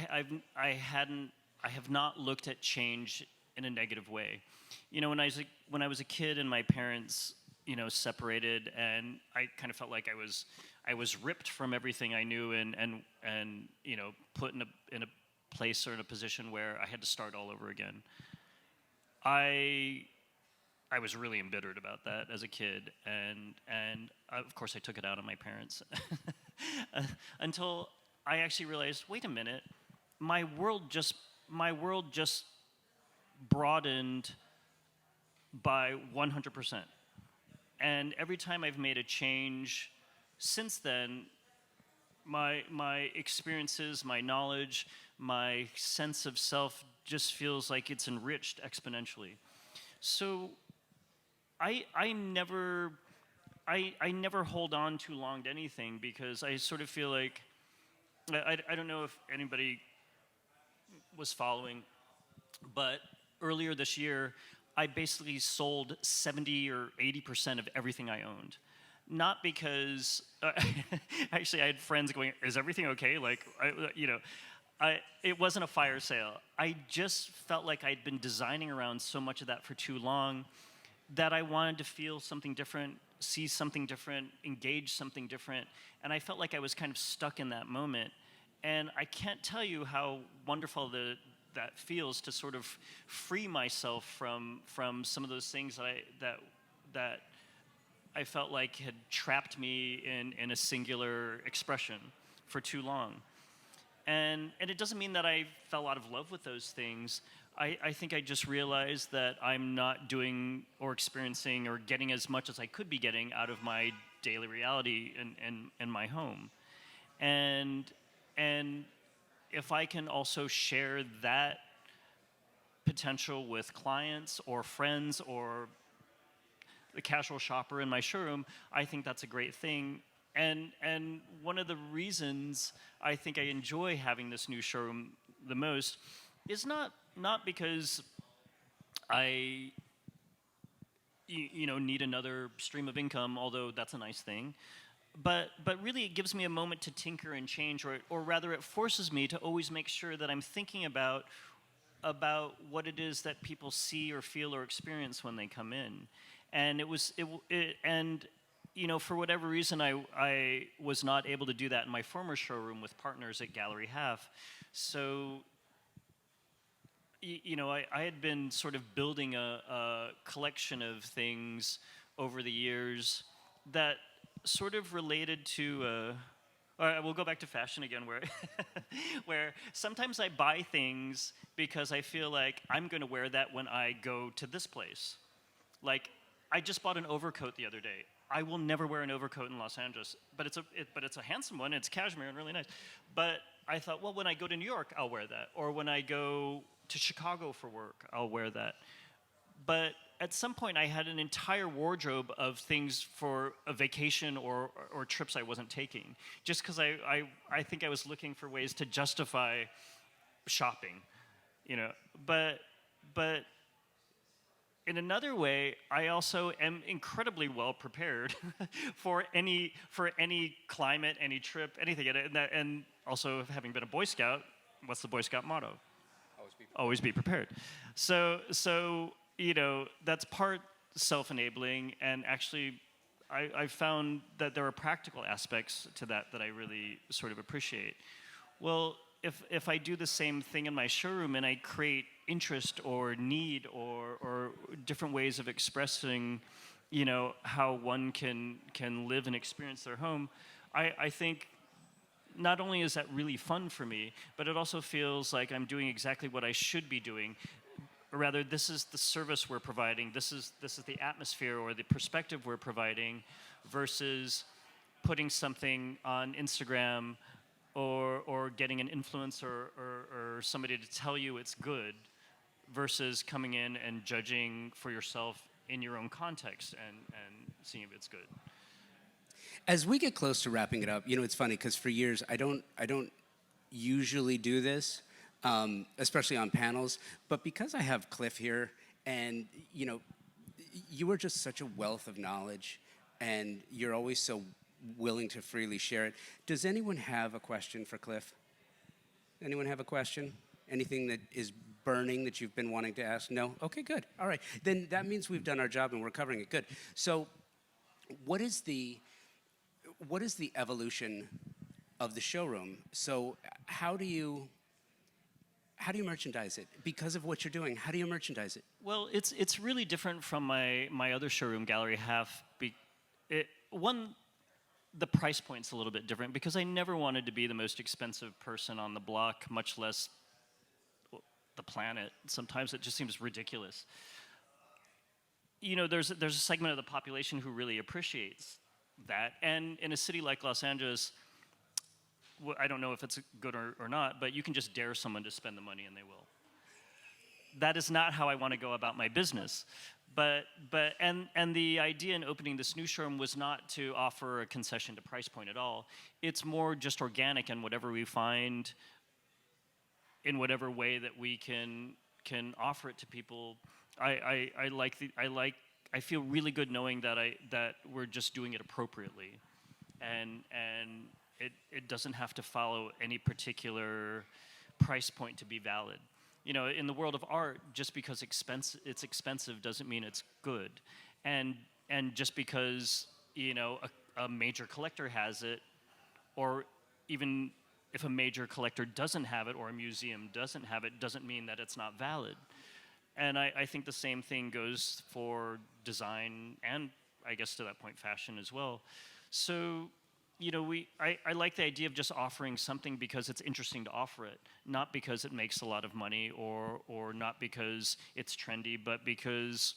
have not looked at change in a negative way. You know, when I was a kid and my parents, you know, separated, and I kind of felt like I was ripped from everything I knew and you know, put in a place or in a position where I had to start all over again. I was really embittered about that as a kid, and of course I took it out on my parents until I actually realized, wait a minute, my world just broadened by 100%. And every time I've made a change since then, my experiences, my knowledge, my sense of self just feels like it's enriched exponentially. So I never hold on too long to anything, because I sort of feel like I don't know if anybody was following, but earlier this year, I basically sold 70 or 80% of everything I owned. Not because, actually, I had friends going, "Is everything okay?" Like, it wasn't a fire sale. I just felt like I'd been designing around so much of that for too long that I wanted to feel something different, see something different, engage something different, and I felt like I was kind of stuck in that moment. And I can't tell you how wonderful that feels to sort of free myself from some of those things that I felt like had trapped me in a singular expression for too long. And it doesn't mean that I fell out of love with those things. I think I just realized that I'm not doing or experiencing or getting as much as I could be getting out of my daily reality in my home. And if I can also share that potential with clients or friends or the casual shopper in my showroom, I think that's a great thing. And one of the reasons I think I enjoy having this new showroom the most is not because I need another stream of income, although that's a nice thing. But really it gives me a moment to tinker and change, or rather it forces me to always make sure that I'm thinking about what it is that people see or feel or experience when they come in. And for whatever reason, I was not able to do that in my former showroom with partners at Gallery Half. So, I had been sort of building a collection of things over the years that sort of related to. All right, we'll go back to fashion again, where where sometimes I buy things because I feel like I'm going to wear that when I go to this place. Like, I just bought an overcoat the other day. I will never wear an overcoat in Los Angeles, but it's a handsome one. It's cashmere and really nice. But I thought, well, when I go to New York, I'll wear that, or when I go to Chicago for work, I'll wear that. But at some point, I had an entire wardrobe of things for a vacation or trips I wasn't taking, just because I think I was looking for ways to justify shopping, But in another way, I also am incredibly well prepared for any climate, any trip, anything. And also, having been a Boy Scout, what's the Boy Scout motto? Always be prepared. So that's part self-enabling, and actually, I found that there are practical aspects to that I really sort of appreciate. Well, if I do the same thing in my showroom and I create interest or need or different ways of expressing, how one can live and experience their home, I think not only is that really fun for me, but it also feels like I'm doing exactly what I should be doing. Or rather, this is the service we're providing. This is the atmosphere or the perspective we're providing, versus putting something on Instagram or getting an influencer or somebody to tell you it's good, versus coming in and judging for yourself in your own context and seeing if it's good. As we get close to wrapping it up, it's funny because for years I don't usually do this, especially on panels. But because I have Cliff here, and you are just such a wealth of knowledge, and you're always so willing to freely share it. Does anyone have a question for Cliff? Anyone have a question? Anything that is burning that you've been wanting to ask? No? Okay, good. All right. Then that means we've done our job and we're covering it. Good. So what is the evolution of the showroom? So how do you merchandise it? Because of what you're doing, how do you merchandise it? Well, it's really different from my other showroom, Gallery Half. The price point's a little bit different because I never wanted to be the most expensive person on the block, much less the planet. Sometimes it just seems ridiculous. There's a segment of the population who really appreciates that, and in a city like Los Angeles, I don't know if it's good or not, but you can just dare someone to spend the money and they will. That is not how I want to go about my business. But the idea in opening this new showroom was not to offer a concession to price point at all. It's more just organic, and whatever we find in whatever way that we can offer it to people. I feel really good knowing that we're just doing it appropriately, and it doesn't have to follow any particular price point to be valid. You know, in the world of art, just because it's expensive doesn't mean it's good, and just because, you know, a major collector has it, or even if a major collector doesn't have it or a museum doesn't have it, doesn't mean that it's not valid. And I think the same thing goes for design and, I guess to that point, fashion as well. So, you know, I like the idea of just offering something because it's interesting to offer it, not because it makes a lot of money, or not because it's trendy, but because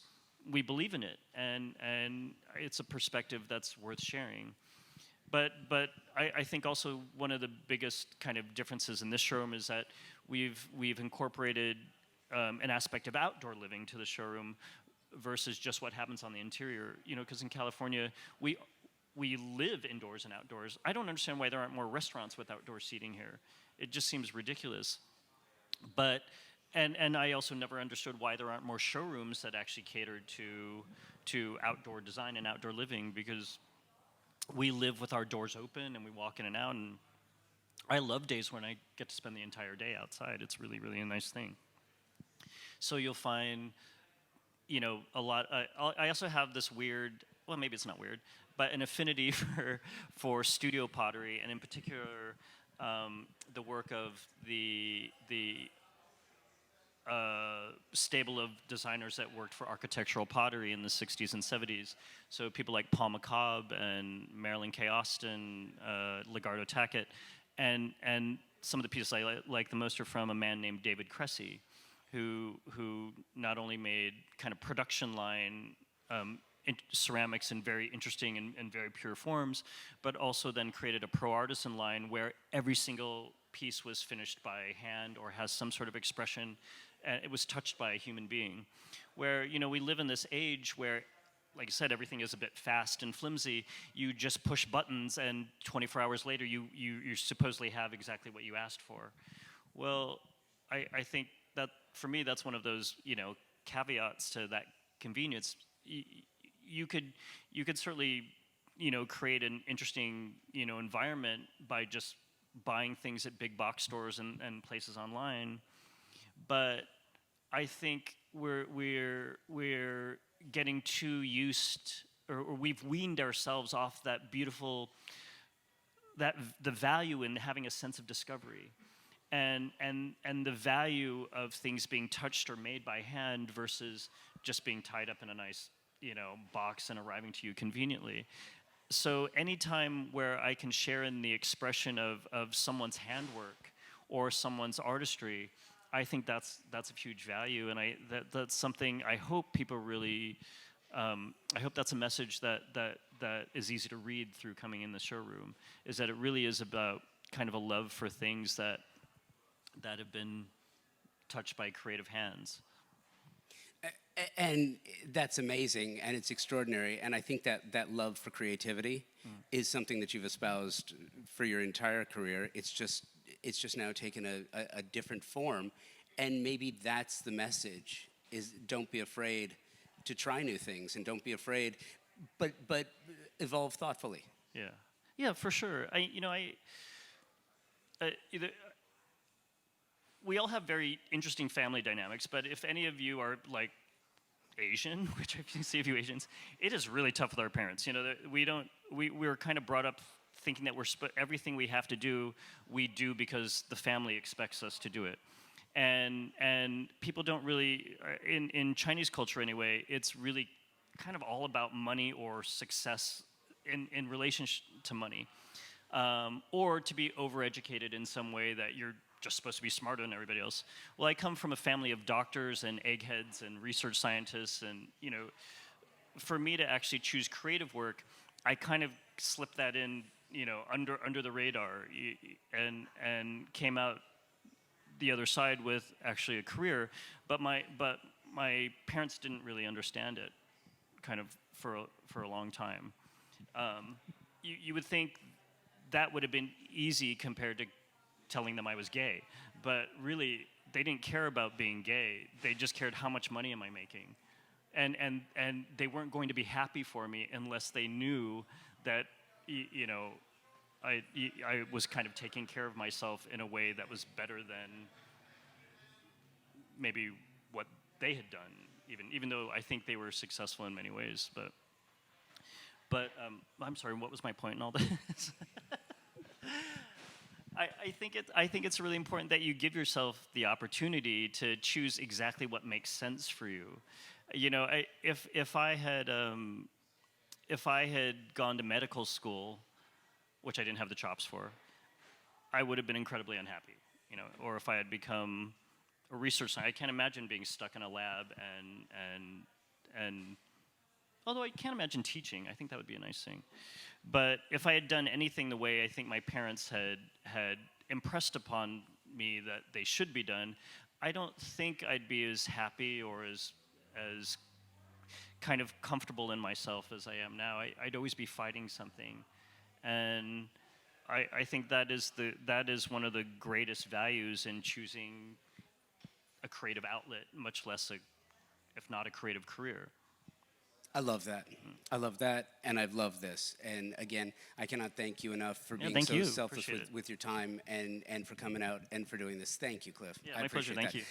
we believe in it, and it's a perspective that's worth sharing. But I think also one of the biggest kind of differences in this showroom is that we've incorporated an aspect of outdoor living to the showroom versus just what happens on the interior. You know, because in California we live indoors and outdoors. I don't understand why there aren't more restaurants with outdoor seating here. It just seems ridiculous. But and I also never understood why there aren't more showrooms that actually catered to outdoor design and outdoor living, because we live with our doors open and we walk in and out, and I love days when I get to spend the entire day outside. It's really, really a nice thing. So you'll find, you know, a lot. I also have this weird, well, maybe it's not weird, but an affinity for studio pottery, and in particular, the work of the stable of designers that worked for architectural pottery in the 60s and 70s. So people like Paul McCobb and Marilyn K. Austin, Legardo Tackett, and some of the pieces I like the most are from a man named David Cressy, who not only made kind of production line ceramics in very interesting and very pure forms, but also then created a pro artisan line where every single piece was finished by hand or has some sort of expression, and it was touched by a human being. Where, you know, we live in this age where, like I said, everything is a bit fast and flimsy. You just push buttons, and 24 hours later, you supposedly have exactly what you asked for. Well, I think that for me, that's one of those, you know, caveats to that convenience. You could certainly, you know, create an interesting, you know, environment by just buying things at big box stores and places online, but I think we're getting too used, or we've weaned ourselves off that beautiful, the value in having a sense of discovery, and the value of things being touched or made by hand versus just being tied up in a nice, you know, box and arriving to you conveniently. So anytime where I can share in the expression of someone's handwork or someone's artistry, I think that's of huge value, and that's something I hope people really. I hope that's a message that is easy to read through coming in the showroom. Is that it really is about kind of a love for things that have been touched by creative hands. And that's amazing, and it's extraordinary. And I think that love for creativity is something that you've espoused for your entire career. It's just now taken a different form, and maybe that's the message: is don't be afraid to try new things, and don't be afraid, but evolve thoughtfully. Yeah, for sure. We all have very interesting family dynamics, but if any of you are like Asian, which I can see a few Asians, it is really tough with our parents. You know, we were kind of brought up thinking that everything we have to do, we do because the family expects us to do it. And people don't really, in Chinese culture anyway, it's really kind of all about money or success in relation to money, or to be overeducated in some way that you're just supposed to be smarter than everybody else. Well, I come from a family of doctors and eggheads and research scientists, and, you know, for me to actually choose creative work, I kind of slipped that in, you know, under the radar, and came out the other side with actually a career. But my parents didn't really understand it, kind of for a long time. You would think that would have been easy compared to telling them I was gay, but really they didn't care about being gay. They just cared how much money am I making, and they weren't going to be happy for me unless they knew that you know I was kind of taking care of myself in a way that was better than maybe what they had done, even though I think they were successful in many ways. But I'm sorry, what was my point in all this? I think it's really important that you give yourself the opportunity to choose exactly what makes sense for you. You know, if I had gone to medical school, which I didn't have the chops for, I would have been incredibly unhappy. You know, or if I had become a research scientist, I can't imagine being stuck in a lab and although I can't imagine teaching. I think that would be a nice thing. But if I had done anything the way I think my parents had impressed upon me that they should be done, I don't think I'd be as happy or as kind of comfortable in myself as I am now. I'd always be fighting something. And I think that is one of the greatest values in choosing a creative outlet, much less if not a creative career. I love that. I love that, and I've loved this. And again, I cannot thank you enough for being thank so you. selfless Appreciate it. with your time and for coming out and for doing this. Thank you, Cliff. Yeah, I my pleasure. appreciate Thank that. you.